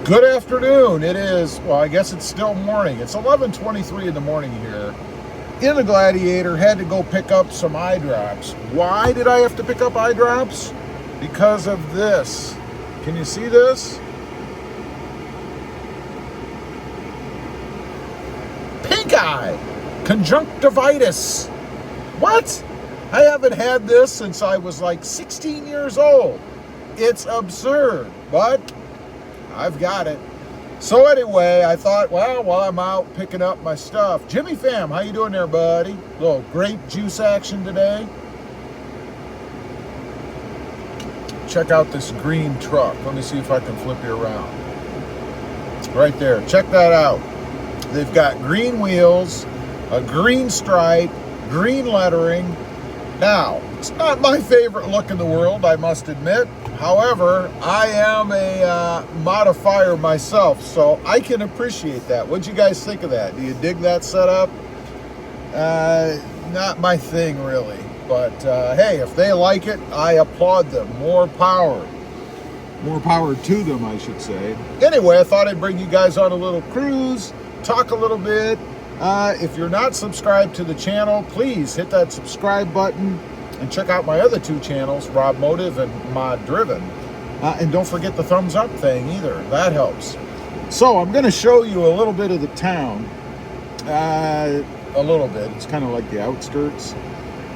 Good afternoon. It is, well, I guess it's still morning. It's 11:23 in the morning here. In the Gladiator, had to go pick up some eye drops. Why did I have to pick up eye drops? Because of this. Can you see this? Pink eye. Conjunctivitis. What? I haven't had this since I was like 16 years old. It's absurd, but I've got it. So anyway, I thought, well, while I'm out picking up my stuff, Jimmy Fam, how you doing there, buddy? Little grape juice action today. Check out this green truck. Let me see if I can flip you around. Right there, check that out. They've got green wheels, a green stripe, green lettering. Now, it's not my favorite look in the world, I must admit. However, I am a modifier myself, so I can appreciate that. What'd you guys think of that? Do you dig that setup? Not my thing, really. But hey, if they like it, I applaud them. More power. More power to them, I should say. Anyway, I thought I'd bring you guys on a little cruise, talk a little bit. If you're not subscribed to the channel, please hit that subscribe button and check out my other two channels, Rob Motive and Mod Driven. And don't forget the thumbs up thing either. That helps. So I'm going to show you a little bit of the town. A little bit. It's kind of like the outskirts.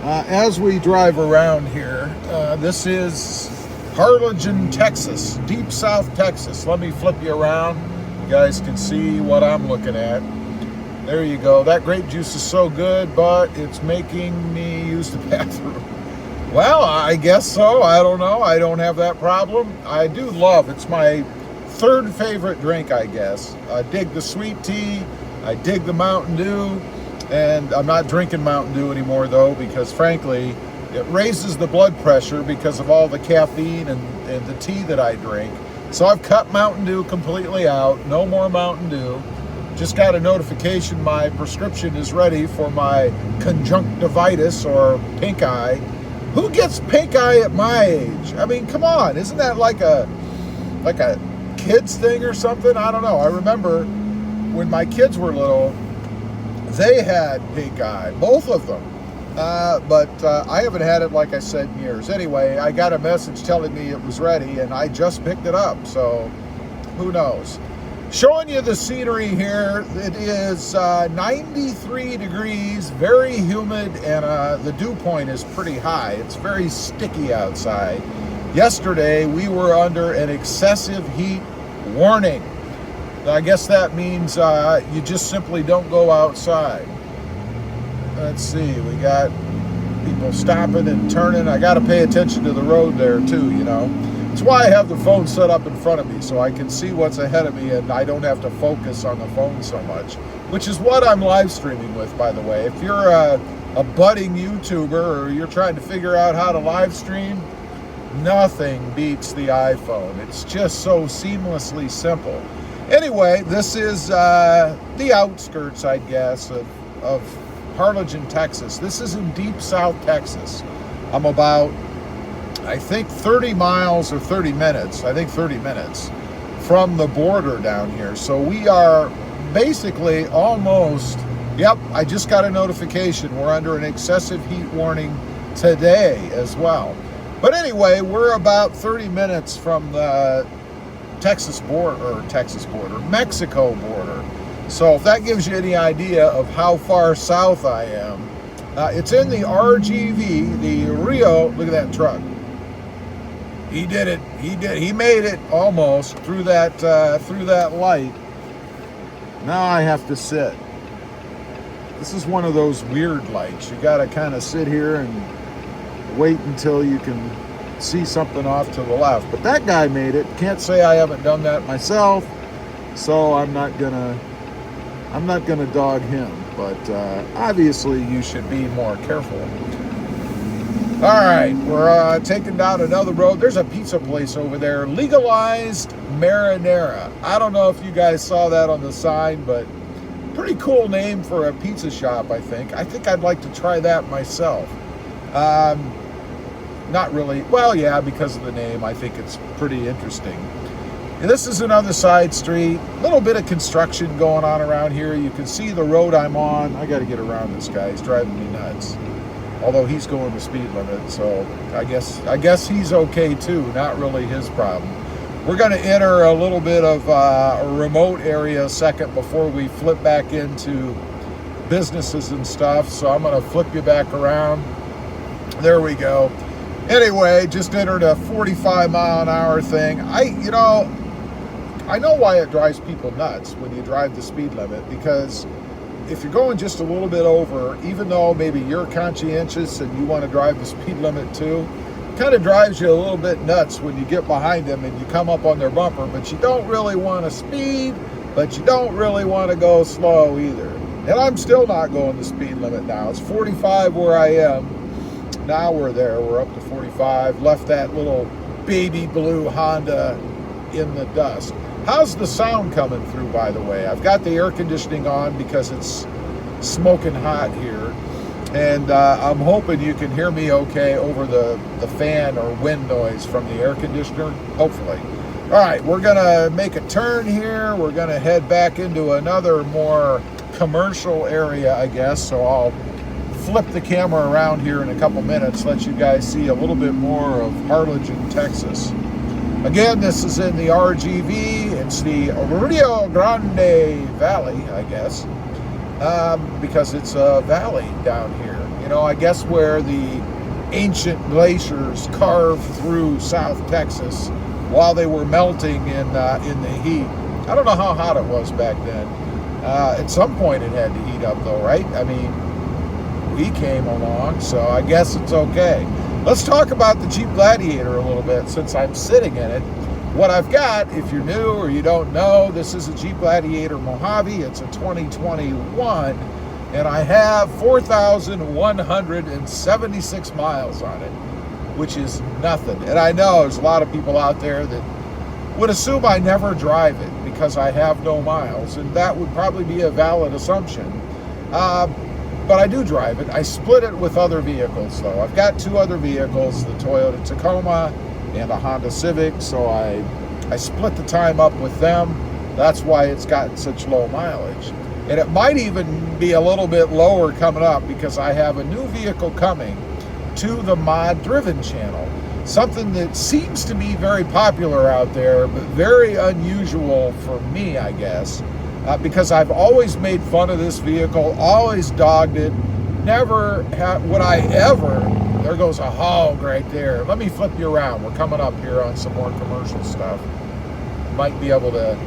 As we drive around here, this is Harlingen, Texas, deep South Texas. Let me flip you around. You guys can see what I'm looking at. There you go. That grape juice is so good, but it's making me use the bathroom. Well, I guess so. I don't know. I don't have that problem. I do love, it's my third favorite drink, I guess. I dig the sweet tea. I dig the Mountain Dew. And I'm not drinking Mountain Dew anymore, though, because frankly, it raises the blood pressure because of all the caffeine and the tea that I drink. So I've cut Mountain Dew completely out. No more Mountain Dew. Just got a notification my prescription is ready for my conjunctivitis or pink eye. Who gets pink eye at my age? I mean, come on, isn't that like a kid's thing or something? I don't know. I remember when my kids were little, they had pink eye, both of them. But I haven't had it, like I said, in years. Anyway, I got a message telling me it was ready, and I just picked it up, so who knows? Showing you the scenery here. It is 93 degrees, very humid, and the dew point is pretty high. It's very sticky outside. Yesterday, we were under an excessive heat warning. I guess that means you just simply don't go outside. Let's see, we got people stopping and turning. I got to pay attention to the road there too, you know. That's why I have the phone set up in front of me, so I can see what's ahead of me and I don't have to focus on the phone so much, which is what I'm live streaming with, by the way. If you're a budding YouTuber or you're trying to figure out how to live stream, nothing beats the iPhone. It's just so seamlessly simple. Anyway, this is the outskirts, I guess, of Harlingen, Texas. This is in deep South Texas. I'm about, I think 30 miles or 30 minutes, I think 30 minutes from the border down here. So we are basically almost, yep, I just got a notification. We're under an excessive heat warning today as well. But anyway, we're about 30 minutes from the Mexico border. So if that gives you any idea of how far south I am, it's in the RGV, the Rio. Look at that truck. He did it. He made it almost through that light. Now I have to sit. This is one of those weird lights. You got to kind of sit here and wait until you can see something off to the left. But that guy made it. Can't say I haven't done that myself. So I'm not gonna dog him. But obviously you should be more careful. All right, we're taking down another road. There's a pizza place over there, Legalized Marinara. I don't know if you guys saw that on the sign, but pretty cool name for a pizza shop, I think. I think I'd like to try that myself. Not really. Well, yeah, because of the name, I think it's pretty interesting. And this is another side street. A little bit of construction going on around here. You can see the road I'm on. I got to get around this guy. He's driving me nuts. Although he's going the speed limit, so I guess he's okay too. Not really his problem. We're going to enter a little bit of a remote area a second before we flip back into businesses and stuff. So I'm going to flip you back around. There we go. Anyway, just entered a 45-mile-an-hour thing. I know why it drives people nuts when you drive the speed limit, because if you're going just a little bit over, even though maybe you're conscientious and you want to drive the speed limit too, it kind of drives you a little bit nuts when you get behind them and you come up on their bumper, but you don't really want to speed, but you don't really want to go slow either. And I'm still not going the speed limit now. It's 45 where I am. Now we're there. We're up to 45. Left that little baby blue Honda in the dust. How's the sound coming through, by the way? I've got the air conditioning on because it's smoking hot here. And I'm hoping you can hear me okay over the fan or wind noise from the air conditioner, hopefully. All right, we're going to make a turn here. We're going to head back into another more commercial area, I guess. So I'll flip the camera around here in a couple minutes, let you guys see a little bit more of Harlingen, Texas. Again, this is in the RGV. It's the Rio Grande Valley, I guess, because it's a valley down here. You know, I guess where the ancient glaciers carved through South Texas while they were melting in the heat. I don't know how hot it was back then. At some point it had to heat up though, right? I mean, we came along, so I guess it's okay. Let's talk about the Jeep Gladiator a little bit since I'm sitting in it. What I've got, if you're new or you don't know, this is a Jeep Gladiator Mojave. It's a 2021, and I have 4,176 miles on it, which is nothing. And I know there's a lot of people out there that would assume I never drive it because I have no miles, and that would probably be a valid assumption. But I do drive it. I split it with other vehicles, though. I've got two other vehicles, the Toyota Tacoma and a Honda Civic, so I split the time up with them. That's why it's gotten such low mileage. And it might even be a little bit lower coming up because I have a new vehicle coming to the Mod Driven channel. Something that seems to be very popular out there, but very unusual for me, I guess. Because I've always made fun of this vehicle, always dogged it, never would I ever, there goes a hog right there. Let me flip you around. We're coming up here on some more commercial stuff. You might be able to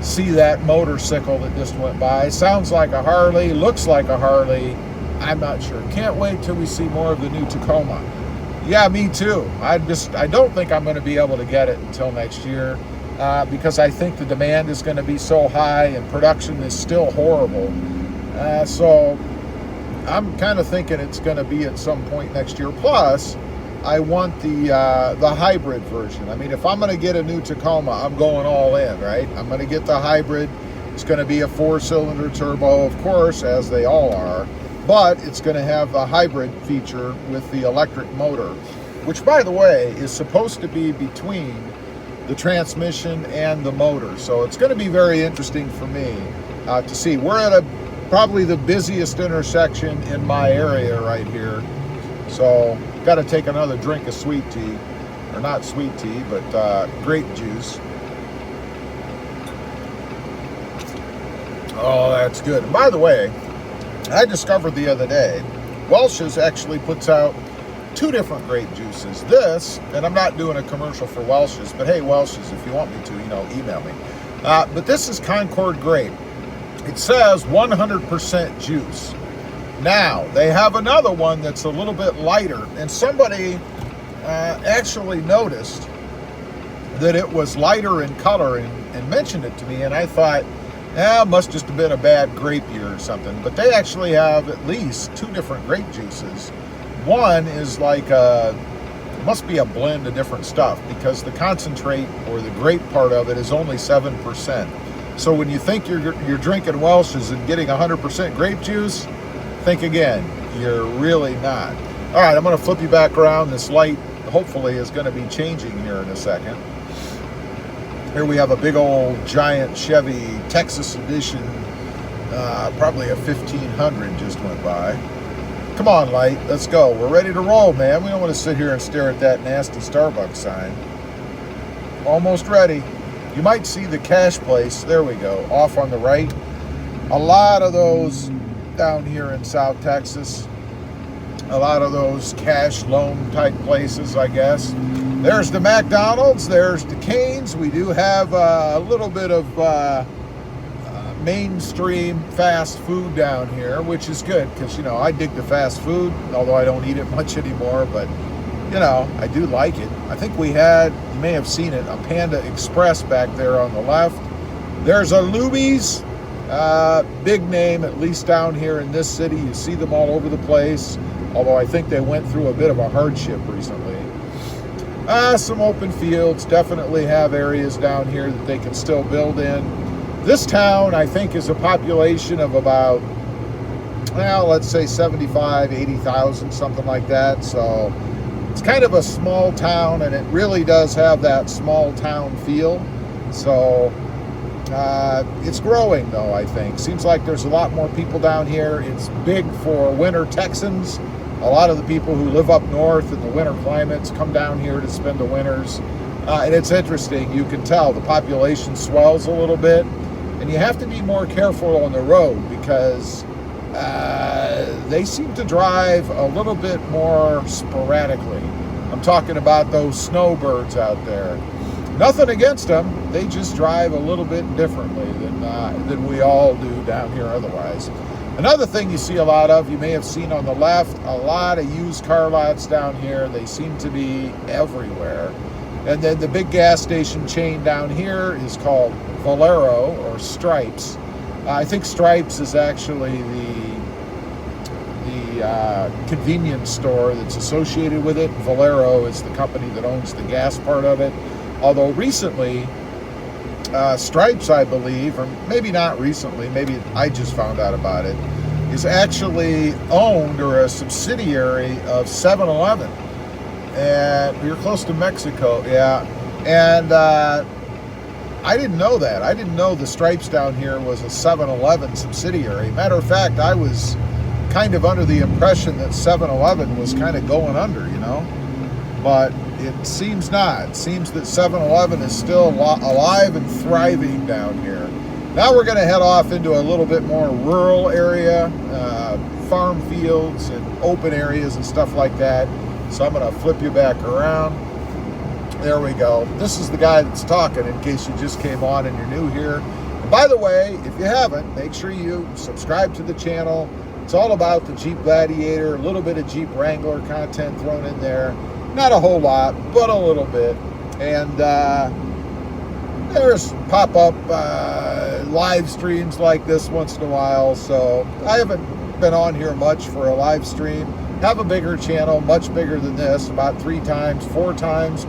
see that motorcycle that just went by. Sounds like a Harley, looks like a Harley. I'm not sure. Can't wait till we see more of the new Tacoma. Yeah, me too. I don't think I'm going to be able to get it until next year. Because I think the demand is going to be so high and production is still horrible. So I'm kind of thinking it's going to be at some point next year. Plus, I want the hybrid version. I mean, if I'm going to get a new Tacoma, I'm going all in, right? I'm going to get the hybrid. It's going to be a 4-cylinder turbo, of course, as they all are. But it's going to have the hybrid feature with the electric motor, which, by the way, is supposed to be between the transmission and the motor. So it's going to be very interesting for me to see. We're at probably the busiest intersection in my area right here. So got to take another drink of sweet tea, or not sweet tea, but grape juice. Oh, that's good. And by the way, I discovered the other day, Welch's actually puts out 2 different grape juices. This, and I'm not doing a commercial for Welch's, but hey, Welch's, if you want me to, email me. But this is Concord grape. It says 100% juice. Now, they have another one that's a little bit lighter, and somebody actually noticed that it was lighter in color and mentioned it to me, and I thought, it must just have been a bad grape year or something. But they actually have at least 2 different grape juices. One is like it must be a blend of different stuff, because the concentrate or the grape part of it is only 7%. So when you think you're drinking Welch's and getting 100% grape juice, think again. You're really not. All right, I'm going to flip you back around. This light hopefully is going to be changing here in a second. Here we have a big old giant Chevy Texas edition, probably a 1500 just went by. Come on, light, let's go. We're ready to roll, man. We don't want to sit here and stare at that nasty Starbucks sign. Almost ready. You might see the cash place, there we go, off on the right. A lot of those down here in South Texas. A lot of those cash loan type places, I guess. There's the McDonald's, there's the Cane's. We do have a little bit of mainstream fast food down here, which is good because, you know, I dig the fast food, although I don't eat it much anymore, but, you know, I do like it. I think we had, you may have seen it, a Panda Express back there on the left. There's a Luby's, big name, at least down here in this city. You see them all over the place, although I think they went through a bit of a hardship recently. Some open fields, definitely have areas down here that they can still build in. This town, I think, is a population of about, well, let's say 75, 80,000, something like that. So it's kind of a small town, and it really does have that small town feel. So it's growing, though, I think. Seems like there's a lot more people down here. It's big for winter Texans. A lot of the people who live up north in the winter climates come down here to spend the winters. And it's interesting. You can tell the population swells a little bit. And you have to be more careful on the road because they seem to drive a little bit more sporadically. I'm talking about those snowbirds out there. Nothing against them. They just drive a little bit differently than we all do down here otherwise. Another thing you see a lot of, you may have seen on the left, a lot of used car lots down here. They seem to be everywhere. And then the big gas station chain down here is called Valero or Stripes. I think Stripes is actually the convenience store that's associated with it. Valero is the company that owns the gas part of it. Although recently, Stripes, I believe, or maybe not recently, maybe I just found out about it, is actually owned or a subsidiary of 7-Eleven. And you're close to Mexico, yeah. And I didn't know that. I didn't know the Stripes down here was a 7-Eleven subsidiary. Matter of fact, I was kind of under the impression that 7-Eleven was kind of going under, you know. But it seems not. It seems that 7-Eleven is still alive and thriving down here. Now we're going to head off into a little bit more rural area, farm fields and open areas and stuff like that. So I'm going to flip you back around. There we go. This is the guy that's talking in case you just came on and you're new here. And by the way, if you haven't, make sure you subscribe to the channel. It's all about the Jeep Gladiator, a little bit of Jeep Wrangler content thrown in there. Not a whole lot, but a little bit. And there's pop-up live streams like this once in a while. So I haven't been on here much for a live stream. Have a bigger channel, much bigger than this, about 4 times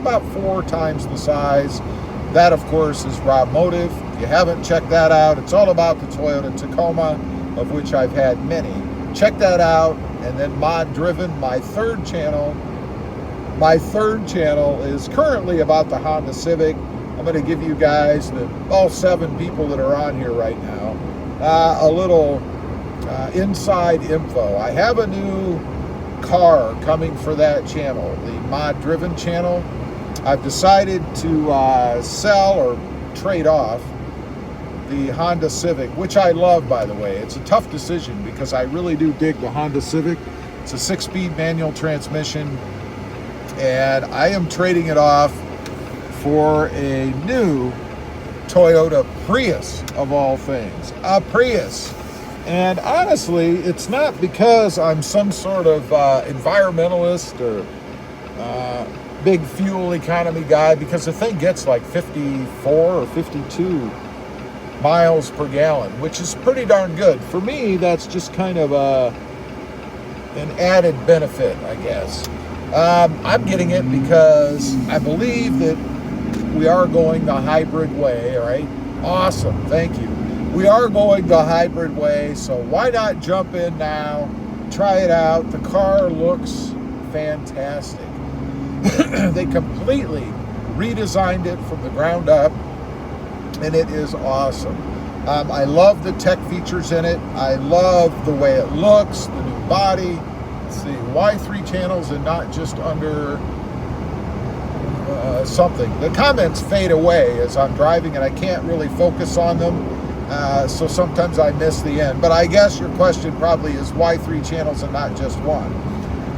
the size. That, of course, is RobMotive. If you haven't checked that out, it's all about the Toyota Tacoma, of which I've had many. Check that out. And then Mod Driven, my third channel. My third channel is currently about the Honda Civic. I'm going to give you guys, all 7 people that are on here right now, a little inside info. I have a new car coming for that channel, the Mod Driven channel. I've decided to sell or trade off the Honda Civic, which I love, by the way. It's a tough decision because I really do dig the Honda Civic. It's a 6-speed manual transmission, and I am trading it off for a new Toyota Prius, of all things. A Prius. And honestly, it's not because I'm some sort of environmentalist or big fuel economy guy, because the thing gets like 54 or 52 miles per gallon, which is pretty darn good. For me, that's just kind of an added benefit, I guess. I'm getting it because I believe that we are going the hybrid way, all right? Awesome, thank you. We are going the hybrid way, so why not jump in now, try it out. The car looks fantastic. They completely redesigned it from the ground up. and it is awesome. I love the tech features in it. I love the way it looks, the new body. Let's see, why 3 channels and not just under something? The comments fade away as I'm driving and I can't really focus on them. So sometimes I miss the end. But I guess your question probably is why 3 channels and not just one?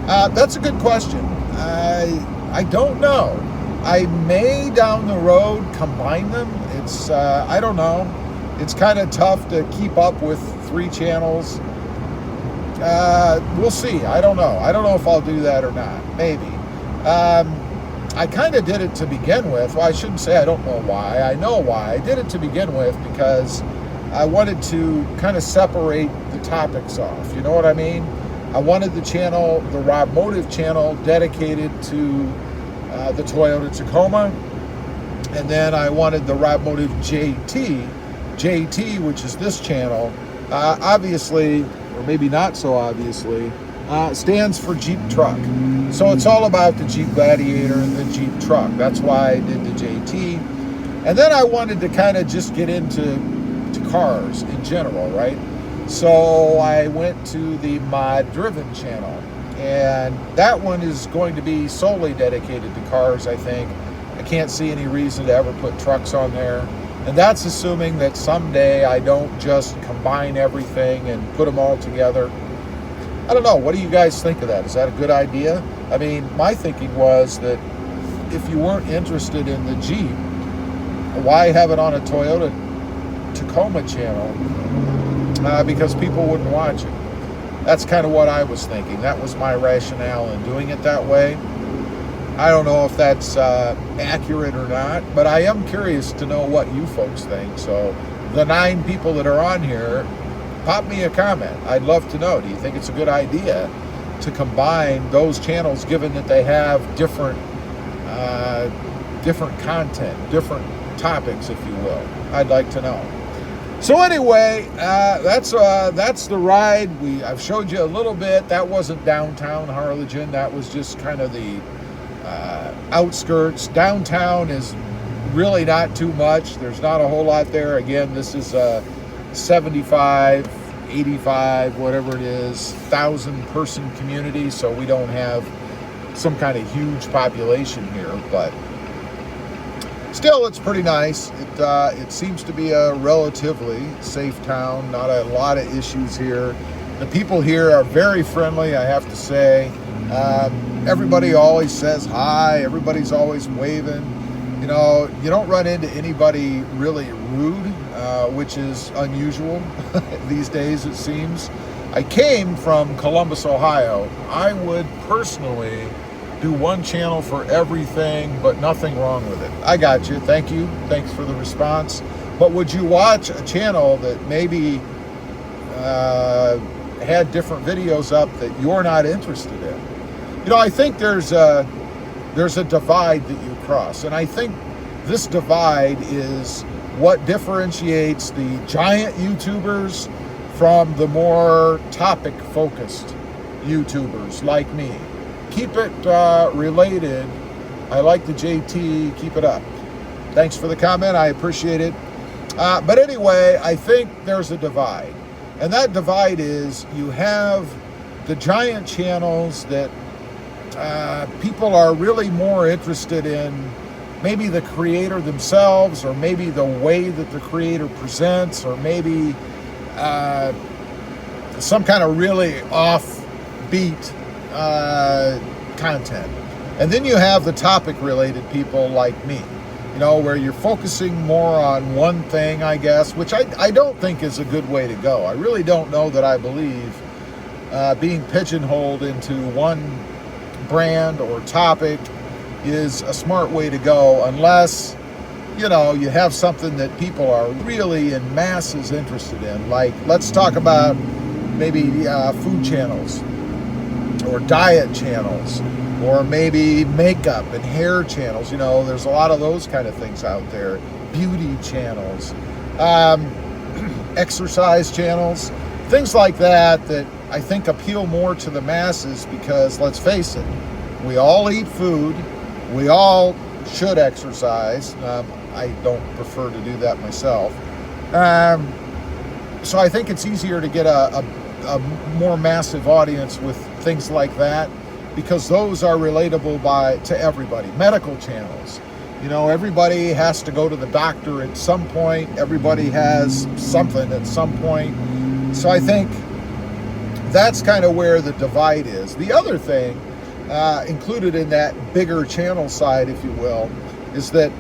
That's a good question. I don't know. I may down the road combine them. It's, I don't know. It's kind of tough to keep up with 3 channels. We'll see. I don't know. I don't know if I'll do that or not. Maybe. I kind of did it to begin with. Well, I shouldn't say I don't know why. I know why. I did it to begin with because I wanted to kind of separate the topics off. You know what I mean? I wanted the channel, the Rob Motive channel, dedicated to the Toyota Tacoma. And then I wanted the RobMotiveJT, JT, which is this channel, obviously, or maybe not so obviously, stands for Jeep Truck. So it's all about the Jeep Gladiator and the Jeep Truck. That's why I did the JT. And then I wanted to kind of just get into cars in general, right? So I went to the Mod Driven channel, and that one is going to be solely dedicated to cars, I think. I can't see any reason to ever put trucks on there. And that's assuming that someday I don't just combine everything and put them all together. I don't know. What do you guys think of that? Is that a good idea? I mean, my thinking was that if you weren't interested in the Jeep, why have it on a Toyota Tacoma channel? Because people wouldn't watch it. That's kind of what I was thinking. That was my rationale in doing it that way. I don't know if that's accurate or not, but I am curious to know what you folks think. So the 9 people that are on here, pop me a comment. I'd love to know. Do you think it's a good idea to combine those channels, given that they have different content, different topics, if you will? I'd like to know. So anyway, that's the ride. I've showed you a little bit. That wasn't downtown Harlingen. That was just kind of the outskirts. Downtown is really not too much. There's not a whole lot there. Again, this is 75, 85, whatever it is, 1,000-person community, so we don't have some kind of huge population here, but still, it's pretty nice. It seems to be a relatively safe town. Not a lot of issues here. The people here are very friendly, I have to say. Everybody always says hi. Everybody's always waving. You know, you don't run into anybody really rude, which is unusual these days, it seems. I came from Columbus, Ohio. I would personally do one channel for everything, but nothing wrong with it. I got you. Thank you. Thanks for the response. But would you watch a channel that maybe had different videos up that you're not interested in? You know, I think there's a divide that you cross, and I think this divide is what differentiates the giant YouTubers from the more topic-focused YouTubers like me. Keep it related. I like the JT. Keep it up. Thanks for the comment. I appreciate it. But anyway, I think there's a divide. And that divide is you have the giant channels that people are really more interested in, maybe the creator themselves, or maybe the way that the creator presents, or maybe some kind of really offbeat content. And then you have the topic related people like me, you know, where you're focusing more on one thing, I guess, which I don't think is a good way to go. I really don't know that I believe being pigeonholed into one brand or topic is a smart way to go, unless, you know, you have something that people are really in masses interested in. Like, let's talk about maybe food channels, or diet channels, or maybe makeup and hair channels. You know, there's a lot of those kind of things out there. Beauty channels, exercise channels, things like that I think appeal more to the masses, because let's face it, we all eat food, we all should exercise. I don't prefer to do that myself. So I think it's easier to get a more massive audience with things like that, because those are relatable to everybody. Medical channels, you know, everybody has to go to the doctor at some point. Everybody has something at some point. So I think that's kind of where the divide is. The other thing included in that bigger channel side, if you will, is that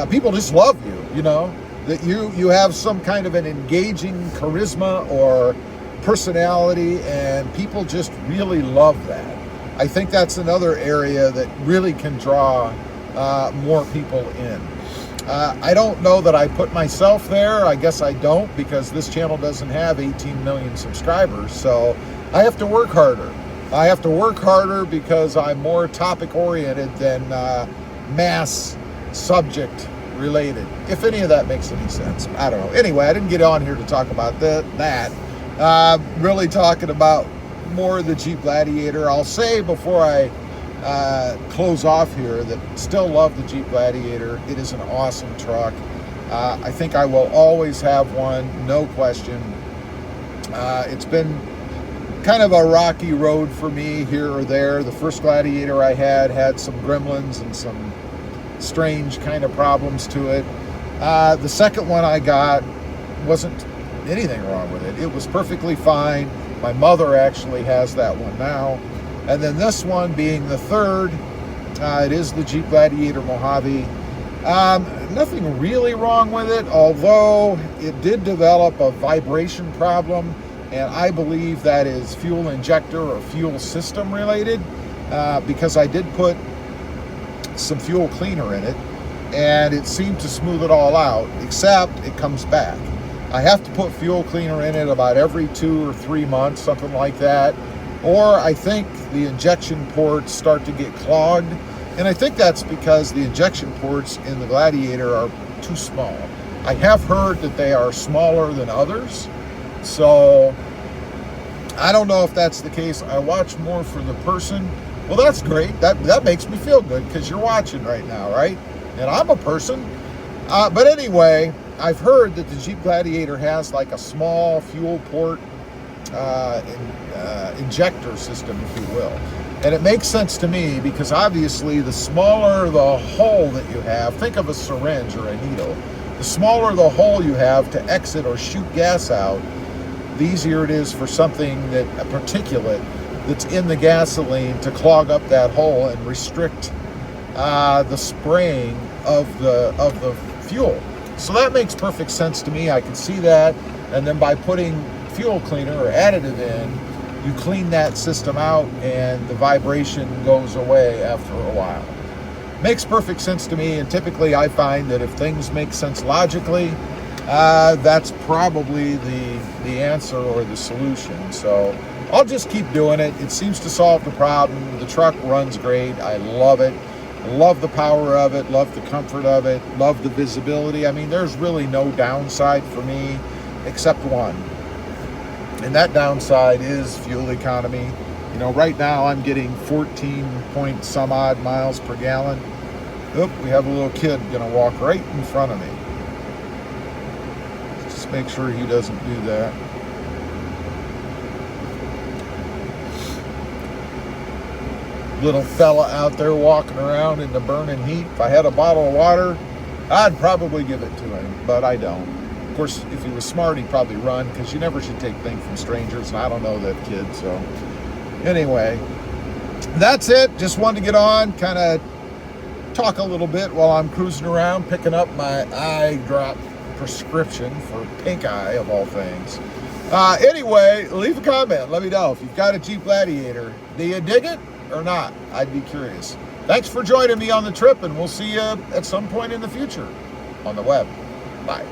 people just love you, you know, that you have some kind of an engaging charisma or personality, and people just really love that. I think that's another area that really can draw more people in. I don't know that I put myself there. I guess I don't, because this channel doesn't have 18 million subscribers, so I have to work harder. I have to work harder because I'm more topic oriented than mass subject related, if any of that makes any sense. I don't know. Anyway, I didn't get on here to talk about that. Really talking about more of the Jeep Gladiator. I'll say before I close off here that still love the Jeep Gladiator. It is an awesome truck. I think I will always have one, no question. It's been kind of a rocky road for me here or there. The first Gladiator I had some gremlins and some strange kind of problems to it. The second one I got wasn't anything wrong with it. It was perfectly fine. My mother actually has that one now. And then this one being the third, it is the Jeep Gladiator Mojave. Nothing really wrong with it, although it did develop a vibration problem, and I believe that is fuel injector or fuel system related, because I did put some fuel cleaner in it, and it seemed to smooth it all out, except it comes back. I have to put fuel cleaner in it about every 2 or 3 months, something like that. Or I think the injection ports start to get clogged. And I think that's because the injection ports in the Gladiator are too small. I have heard that they are smaller than others. So I don't know if that's the case. I watch more for the person. Well, that's great. That makes me feel good, because you're watching right now, right? And I'm a person. But anyway, I've heard that the Jeep Gladiator has like a small fuel port injector system, if you will. And it makes sense to me, because obviously the smaller the hole that you have, think of a syringe or a needle, the smaller the hole you have to exit or shoot gas out, the easier it is for something that, a particulate that's in the gasoline, to clog up that hole and restrict the spraying of the fuel. So that makes perfect sense to me. I can see that. And then by putting fuel cleaner or additive in, you clean that system out and the vibration goes away after a while. Makes perfect sense to me, and typically I find that if things make sense logically, that's probably the answer or the solution. So I'll just keep doing it. It seems to solve the problem. The truck runs great. I love it. Love the power of it, love the comfort of it, love the visibility. I mean, there's really no downside for me except one. And that downside is fuel economy. You know, right now I'm getting 14 point some odd miles per gallon. Oop, we have a little kid gonna walk right in front of me. Just make sure he doesn't do that. Little fella out there walking around in the burning heat. If I had a bottle of water, I'd probably give it to him, but I don't. Of course, if he was smart, he'd probably run, because you never should take things from strangers, and I don't know that kid. So anyway, that's it. Just wanted to get on, kind of talk a little bit while I'm cruising around, picking up my eye drop prescription for pink eye, of all things. Anyway, leave a comment. Let me know if you've got a Jeep Gladiator. Do you dig it or not? I'd be curious. Thanks for joining me on the trip, and we'll see you at some point in the future on the web. Bye.